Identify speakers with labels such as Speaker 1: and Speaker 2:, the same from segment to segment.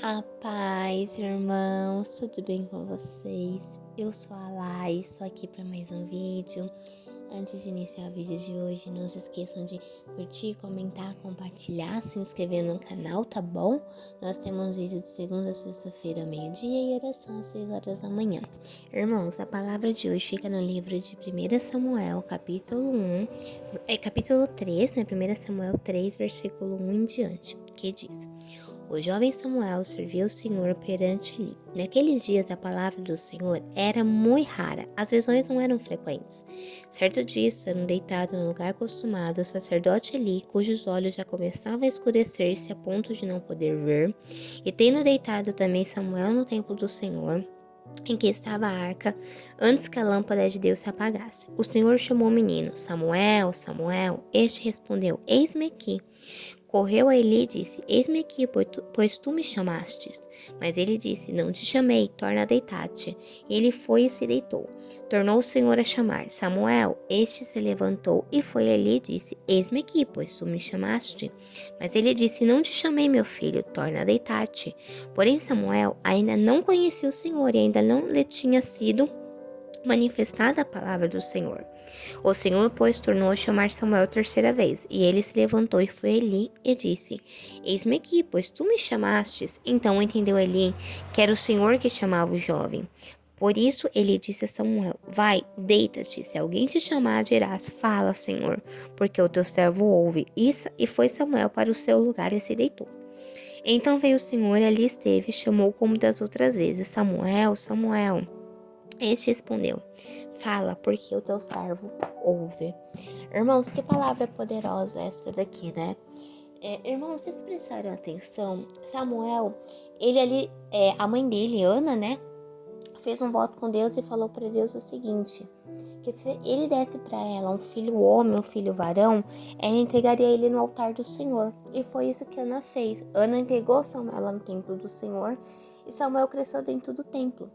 Speaker 1: A paz, irmãos, tudo bem com vocês? Eu sou a Lai, estou aqui para mais um vídeo. Antes de iniciar o vídeo de hoje, não se esqueçam de curtir, comentar, compartilhar, se inscrever no canal, tá bom? Nós temos vídeo de segunda a sexta-feira, meio-dia, e oração às 6 horas da manhã. Irmãos, a palavra de hoje fica no livro de 1 Samuel, capítulo 1, capítulo 3, né? 1 Samuel 3, versículo 1 em diante, que diz: O jovem Samuel serviu o Senhor perante Eli. Naqueles dias a palavra do Senhor era muito rara, as visões não eram frequentes. Certo dia, estando deitado no lugar acostumado, o sacerdote Eli, cujos olhos já começavam a escurecer-se a ponto de não poder ver, e tendo deitado também Samuel no templo do Senhor, em que estava a arca, antes que a lâmpada de Deus se apagasse. O Senhor chamou o menino: Samuel, Samuel. Este respondeu: Eis-me aqui. Correu a Eli e disse: Eis-me aqui, pois tu me chamastes. Mas ele disse: Não te chamei, torna a deitar-te. E ele foi e se deitou. Tornou o Senhor a chamar: Samuel. Este se levantou e foi a Eli e disse: Eis-me aqui, pois tu me chamaste. Mas ele disse: Não te chamei, meu filho, torna a deitar-te. Porém Samuel ainda não conhecia o Senhor e ainda não lhe tinha sido manifestada a palavra do Senhor. O Senhor, pois, tornou a chamar Samuel terceira vez, e ele se levantou e foi a Eli e disse: Eis-me aqui, pois tu me chamastes. Então entendeu Eli que era o Senhor que chamava o jovem. Por isso ele disse a Samuel: Vai, deita-te, se alguém te chamar, dirás: Fala, Senhor, porque o teu servo ouve. E foi Samuel para o seu lugar e se deitou. Então veio o Senhor e ali esteve, e chamou como das outras vezes: Samuel, Samuel. Este respondeu: Fala, porque o teu servo ouve. Irmãos, que palavra poderosa essa daqui, né? Irmãos, vocês prestaram atenção? Samuel, ele ali, a mãe dele, Ana, né? Fez um voto com Deus e falou para Deus o seguinte: que se ele desse para ela um filho homem, um filho varão, ela entregaria ele no altar do Senhor. E foi isso que Ana fez. Ana entregou Samuel no templo do Senhor e Samuel cresceu dentro do templo.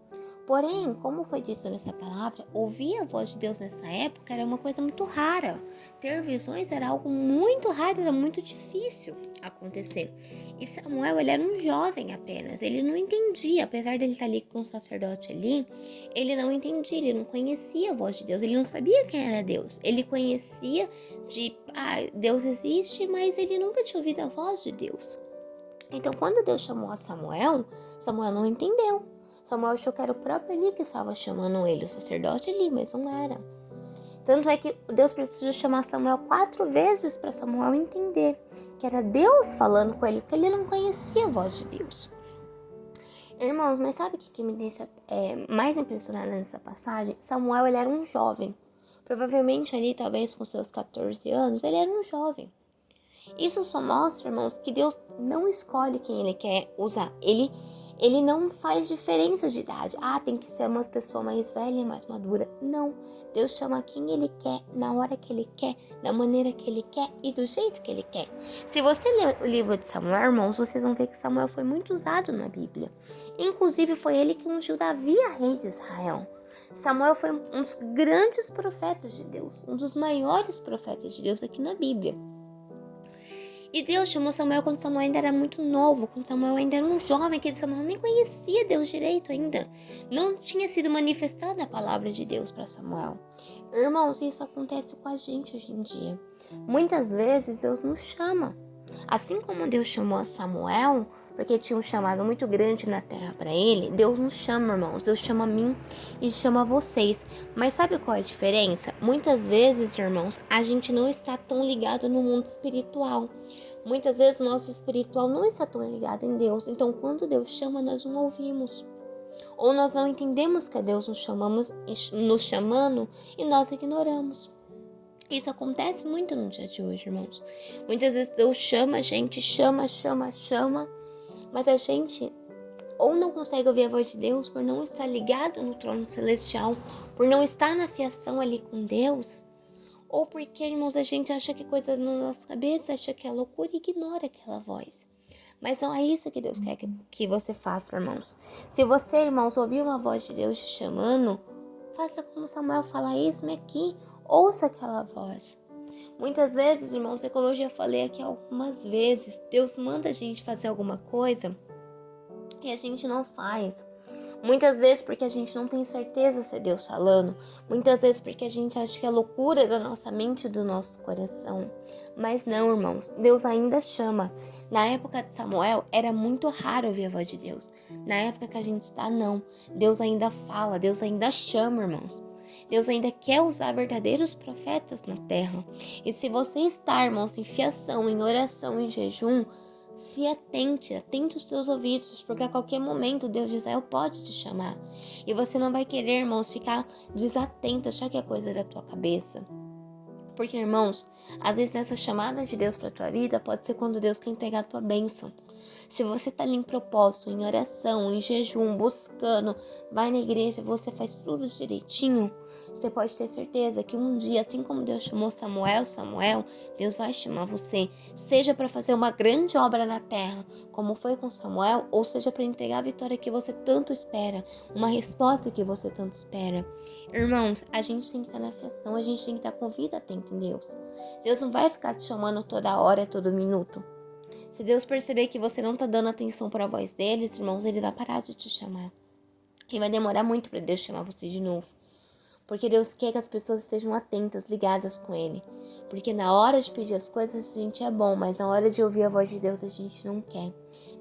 Speaker 1: Porém, como foi dito nessa palavra, ouvir a voz de Deus nessa época era uma coisa muito rara. Ter visões era algo muito raro, era muito difícil acontecer. E Samuel, ele era um jovem apenas, ele não entendia, apesar dele estar ali com o sacerdote ali, ele não entendia, ele não conhecia a voz de Deus, ele não sabia quem era Deus. Ele conhecia Deus existe, mas ele nunca tinha ouvido a voz de Deus. Então, quando Deus chamou a Samuel, Samuel não entendeu. Samuel achou que era o próprio Eli que estava chamando ele, o sacerdote Eli, mas não era. Tanto é que Deus precisou chamar Samuel 4 vezes para Samuel entender que era Deus falando com ele, porque ele não conhecia a voz de Deus. Irmãos, mas sabe o que me deixa mais impressionada nessa passagem? Samuel, ele era um jovem. Provavelmente ali, talvez com seus 14 anos, ele era um jovem. Isso só mostra, irmãos, que Deus não escolhe quem Ele quer usar. Ele não faz diferença de idade. Tem que ser uma pessoa mais velha e mais madura. Não. Deus chama quem Ele quer, na hora que Ele quer, da maneira que Ele quer e do jeito que Ele quer. Se você ler o livro de Samuel, irmãos, vocês vão ver que Samuel foi muito usado na Bíblia. Inclusive, foi ele que ungiu Davi a rei de Israel. Samuel foi um dos grandes profetas de Deus, um dos maiores profetas de Deus aqui na Bíblia. E Deus chamou Samuel quando Samuel ainda era muito novo, quando Samuel ainda era um jovem, que Samuel nem conhecia Deus direito ainda. Não tinha sido manifestada a palavra de Deus para Samuel. Irmãos, isso acontece com a gente hoje em dia. Muitas vezes Deus nos chama. Assim como Deus chamou a Samuel, porque tinha um chamado muito grande na terra para ele, Deus nos chama, irmãos. Deus chama a mim e chama vocês. Mas sabe qual é a diferença? Muitas vezes, irmãos, a gente não está tão ligado no mundo espiritual. Muitas vezes o nosso espiritual não está tão ligado em Deus. Então, quando Deus chama, nós não ouvimos. Ou nós não entendemos que é Deus nos chamando e nós ignoramos. Isso acontece muito no dia de hoje, irmãos. Muitas vezes Deus chama a gente, chama, mas a gente ou não consegue ouvir a voz de Deus por não estar ligado no trono celestial, por não estar na fiação ali com Deus, ou porque, irmãos, a gente acha que coisa na nossa cabeça, acha que é loucura e ignora aquela voz. Mas não é isso que Deus quer que você faça, irmãos. Se você, irmãos, ouvir uma voz de Deus te chamando, faça como Samuel fala: Eis-me aqui, ouça aquela voz. Muitas vezes, irmãos, como eu já falei aqui algumas vezes, Deus manda a gente fazer alguma coisa E a gente não faz. Muitas vezes porque a gente não tem certeza se é Deus falando. Muitas vezes porque a gente acha que é loucura da nossa mente e do nosso coração. Mas não, irmãos, Deus ainda chama. Na época de Samuel, era muito raro ouvir a voz de Deus. Na época que a gente está, não. Deus ainda fala, Deus ainda chama, irmãos. Deus ainda quer usar verdadeiros profetas na terra. E se você está, irmãos, em fiação, em oração, em jejum, se atente os teus ouvidos, porque a qualquer momento Deus de Israel pode te chamar. E você não vai querer, irmãos, ficar desatento, achar que é coisa da tua cabeça. Porque, irmãos, às vezes nessa chamada de Deus para tua vida, pode ser quando Deus quer entregar a tua bênção. Se você tá ali em propósito, em oração, em jejum, buscando, vai na igreja, você faz tudo direitinho, você pode ter certeza que um dia, assim como Deus chamou Samuel, Deus vai chamar você, seja para fazer uma grande obra na terra, como foi com Samuel, ou seja para entregar a vitória que você tanto espera, uma resposta que você tanto espera. Irmãos, a gente tem que estar na afeição, a gente tem que estar com vida atenta em Deus. Deus não vai ficar te chamando toda hora, todo minuto. Se Deus perceber que você não tá dando atenção para a voz deles, irmãos, ele vai parar de te chamar. E vai demorar muito para Deus chamar você de novo. Porque Deus quer que as pessoas estejam atentas, ligadas com Ele. Porque na hora de pedir as coisas a gente é bom, mas na hora de ouvir a voz de Deus a gente não quer.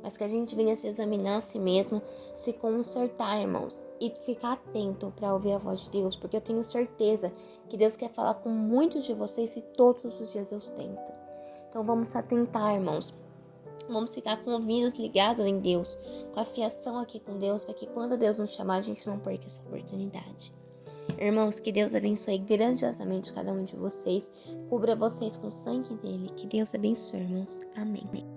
Speaker 1: Mas que a gente venha se examinar a si mesmo, se consertar, irmãos. E ficar atento para ouvir a voz de Deus. Porque eu tenho certeza que Deus quer falar com muitos de vocês e todos os dias Deus tenta. Então vamos se atentar, irmãos. Vamos ficar com ouvidos ligados em Deus, com a fiação aqui com Deus, para que quando Deus nos chamar, a gente não perca essa oportunidade. Irmãos, que Deus abençoe grandiosamente cada um de vocês, cubra vocês com o sangue dele, que Deus abençoe, irmãos. Amém.